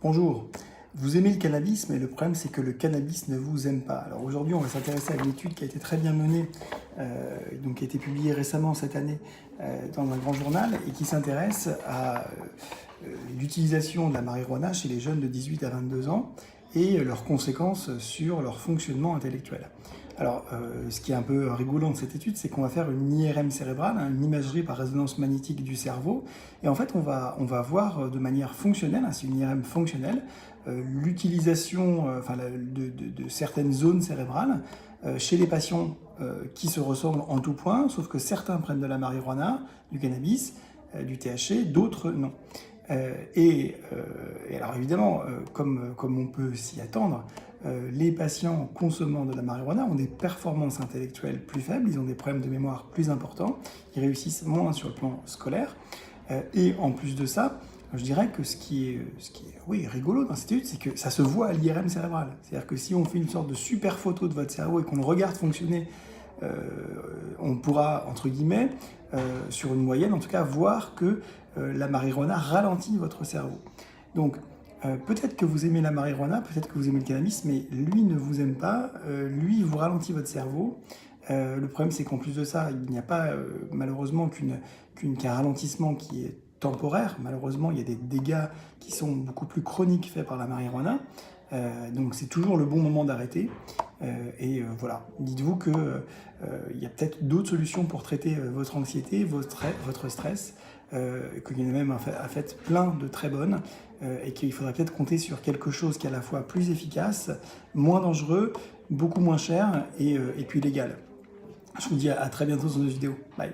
Bonjour, vous aimez le cannabis, mais le problème c'est que le cannabis ne vous aime pas. Alors aujourd'hui, on va s'intéresser à une étude qui a été très bien menée, donc qui a été publiée récemment cette année dans un grand journal et qui s'intéresse à l'utilisation de la marijuana chez les jeunes de 18 à 22 ans et leurs conséquences sur leur fonctionnement intellectuel. Alors, ce qui est un peu rigolant de cette étude, c'est qu'on va faire une IRM cérébrale, une imagerie par résonance magnétique du cerveau, et en fait, on va voir de manière fonctionnelle, c'est une IRM fonctionnelle, l'utilisation de certaines zones cérébrales chez les patients qui se ressemblent en tout point, sauf que certains prennent de la marijuana, du cannabis, du THC, d'autres non. Et alors évidemment, comme on peut s'y attendre, les patients consommant de la marijuana ont des performances intellectuelles plus faibles, ils ont des problèmes de mémoire plus importants, ils réussissent moins sur le plan scolaire. Et en plus de ça, je dirais que ce qui est rigolo dans cette étude, c'est que ça se voit à l'IRM cérébrale. C'est-à-dire que si on fait une sorte de super photo de votre cerveau et qu'on le regarde fonctionner, on pourra, entre guillemets, sur une moyenne en tout cas, voir que la marijuana ralentit votre cerveau. Donc, peut-être que vous aimez la marijuana, peut-être que vous aimez le cannabis, mais lui ne vous aime pas, lui il vous ralentit votre cerveau. Le problème c'est qu'en plus de ça, il n'y a pas malheureusement qu'un ralentissement qui est temporaire. Malheureusement, il y a des dégâts qui sont beaucoup plus chroniques faits par la marijuana. Donc c'est toujours le bon moment d'arrêter. Voilà, dites-vous qu'il y a peut-être d'autres solutions pour traiter votre anxiété, votre stress, qu'il y en a même en fait plein de très bonnes, et qu'il faudrait peut-être compter sur quelque chose qui est à la fois plus efficace, moins dangereux, beaucoup moins cher, et puis légal. Je vous dis à très bientôt sur une vidéo. Bye.